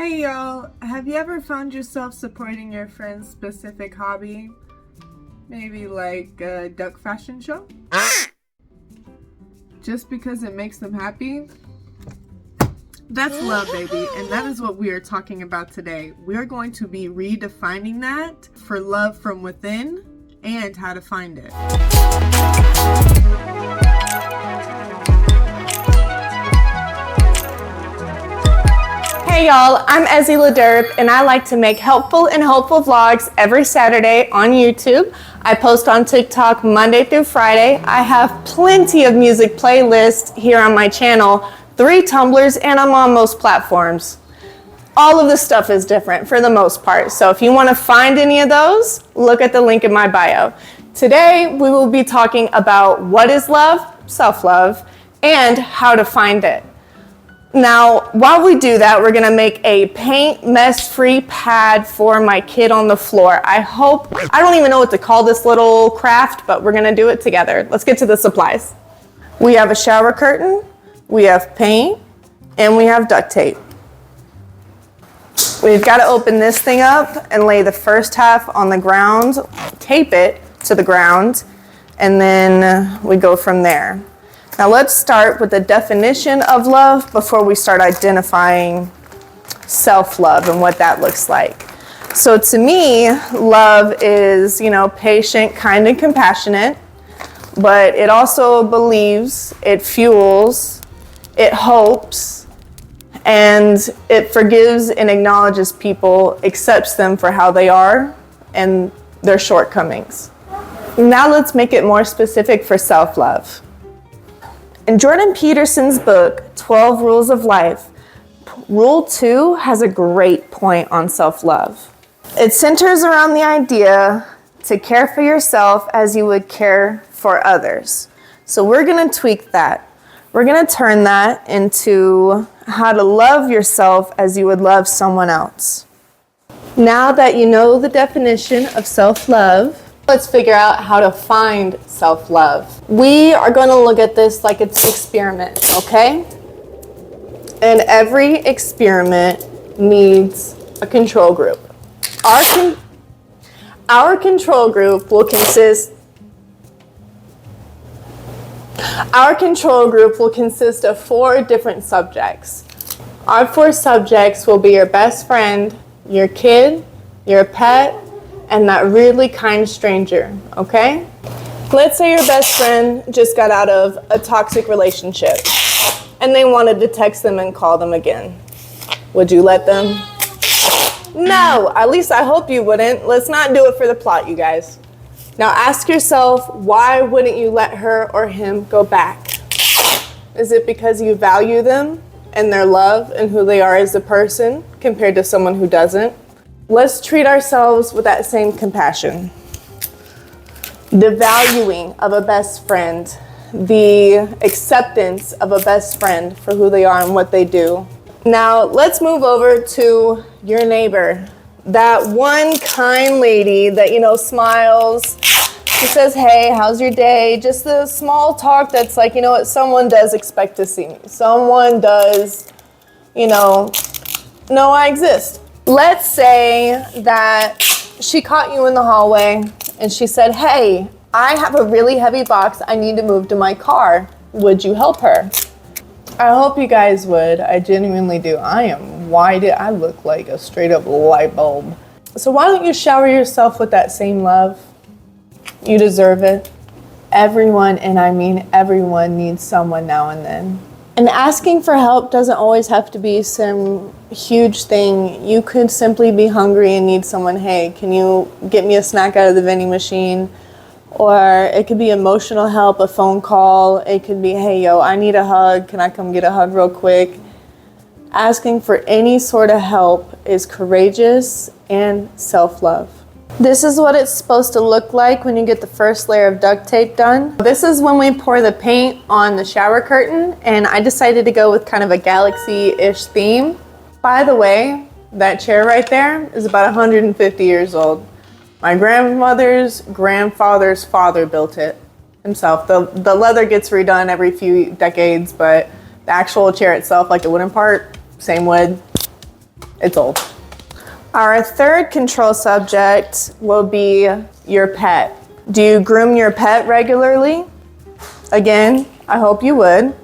Hey y'all, have you ever found yourself supporting your friend's specific hobby? Maybe like a duck fashion show? Just because it makes them happy? That's love, baby, and that is what we are talking about today. We are going to be redefining that for love from within and how to find it. Hey y'all, I'm Ezzy LaDerp and I like to make helpful and hopeful vlogs every Saturday on YouTube. I post on TikTok Monday through Friday. I have plenty of music playlists here on my channel, 3 Tumblrs, and I'm on most platforms. All of the stuff is different for the most part, so if you want to find any of those, look at the link in my bio. Today we will be talking about what is love, self-love, and how to find it. Now, while we do that, we're gonna make a paint mess-free pad for my kid on the floor. I don't even know what to call this little craft, but we're gonna do it together. Let's get to the supplies. We have a shower curtain, we have paint, and we have duct tape. We've gotta open this thing up and lay the first half on the ground, tape it to the ground, and then we go from there. Now let's start with the definition of love before we start identifying self-love and what that looks like. So to me, love is, patient, kind, and compassionate, but it also believes, it fuels, it hopes, and it forgives and acknowledges people, accepts them for how they are and their shortcomings. Now let's make it more specific for self-love. In Jordan Peterson's book, 12 Rules of Life, Rule 2 has a great point on self-love. It centers around the idea to care for yourself as you would care for others. So we're going to tweak that. We're going to turn that into how to love yourself as you would love someone else. Now that you know the definition of self-love, let's figure out how to find self-love. We are going to look at this like it's an experiment, okay? And every experiment needs a control group. Our control group will consist of 4 different subjects. Our 4 subjects will be your best friend, your kid, your pet, and that really kind stranger, okay? Let's say your best friend just got out of a toxic relationship and they wanted to text them and call them again. Would you let them? No, at least I hope you wouldn't. Let's not do it for the plot, you guys. Now ask yourself, why wouldn't you let her or him go back? Is it because you value them and their love and who they are as a person compared to someone who doesn't? Let's treat ourselves with that same compassion. The valuing of a best friend, the acceptance of a best friend for who they are and what they do. Now, let's move over to your neighbor. That one kind lady that, smiles. She says, hey, how's your day? Just the small talk that's like, someone does expect to see me. Someone does, know I exist. Let's say that she caught you in the hallway and she said, hey, I have a really heavy box. I need to move to my car. Would you help her? I hope you guys would. I genuinely do. Why did I look like a straight up light bulb? So why don't you shower yourself with that same love? You deserve it. Everyone, and I mean everyone, needs someone now and then. And asking for help doesn't always have to be some huge thing. You could simply be hungry and need someone, hey, can you get me a snack out of the vending machine? Or it could be emotional help, a phone call. It could be, hey, yo, I need a hug. Can I come get a hug real quick? Asking for any sort of help is courageous and self-love. This is what it's supposed to look like when you get the first layer of duct tape done. This is when we pour the paint on the shower curtain, and I decided to go with kind of a galaxy-ish theme. By the way, that chair right there is about 150 years old. My grandmother's grandfather's father built it himself. The leather gets redone every few decades, but the actual chair itself, like the wooden part, same wood. It's old. Our third control subject will be your pet. Do you groom your pet regularly? Again, I hope you would.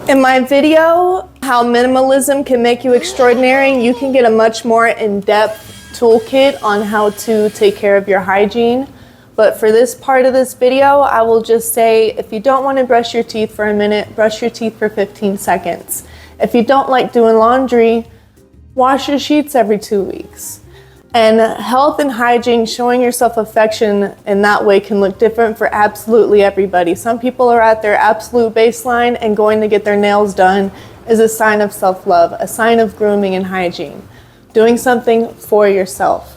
In my video, How Minimalism Can Make You Extraordinary, you can get a much more in-depth toolkit on how to take care of your hygiene. But for this part of this video, I will just say, if you don't want to brush your teeth for a minute, brush your teeth for 15 seconds. If you don't like doing laundry, wash your sheets every 2 weeks. And health and hygiene, showing yourself affection in that way can look different for absolutely everybody. Some people are at their absolute baseline, and going to get their nails done is a sign of self-love, a sign of grooming and hygiene. Doing something for yourself.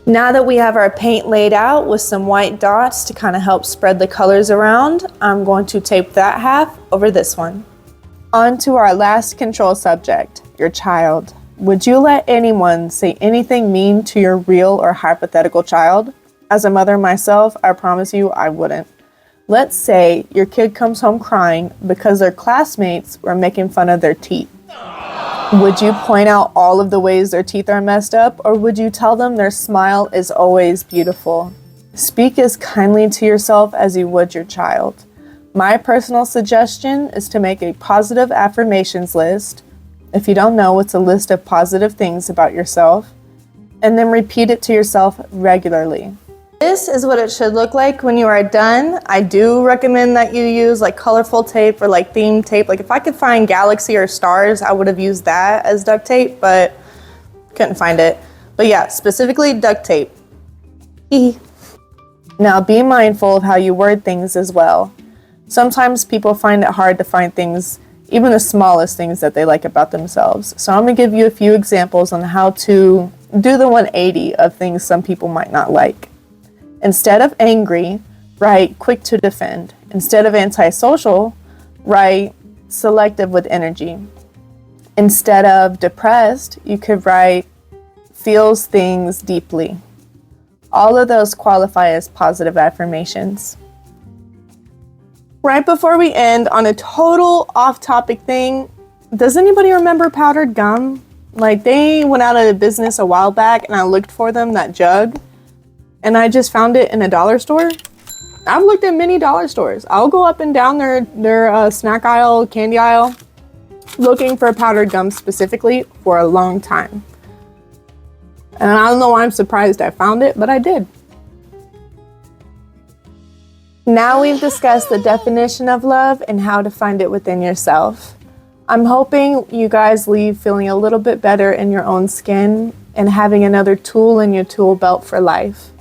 Now that we have our paint laid out with some white dots to kind of help spread the colors around, I'm going to tape that half over this one. On to our last control subject, your child. Would you let anyone say anything mean to your real or hypothetical child? As a mother myself, I promise you I wouldn't. Let's say your kid comes home crying because their classmates were making fun of their teeth. Would you point out all of the ways their teeth are messed up, or would you tell them their smile is always beautiful? Speak as kindly to yourself as you would your child. My personal suggestion is to make a positive affirmations list. If you don't know, it's a list of positive things about yourself, and then repeat it to yourself regularly. This is what it should look like when you are done. I do recommend that you use like colorful tape or like theme tape. Like if I could find galaxy or stars, I would have used that as duct tape, but couldn't find it. But yeah, specifically duct tape. Now be mindful of how you word things as well. Sometimes people find it hard to find things, even the smallest things that they like about themselves. So I'm gonna give you a few examples on how to do the 180 of things some people might not like. Instead of angry, write quick to defend. Instead of antisocial, write selective with energy. Instead of depressed, you could write feels things deeply. All of those qualify as positive affirmations. Right before we end, on a total off-topic thing, does anybody remember powdered gum? Like, they went out of business a while back, and I looked for them, that jug, and I just found it in a dollar store. I've looked at many dollar stores. I'll go up and down their snack aisle, candy aisle, looking for powdered gum specifically for a long time. And I don't know why I'm surprised I found it, but I did. Now we've discussed the definition of love and how to find it within yourself. I'm hoping you guys leave feeling a little bit better in your own skin and having another tool in your tool belt for life.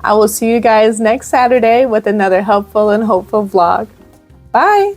I will see you guys next Saturday with another helpful and hopeful vlog. Bye!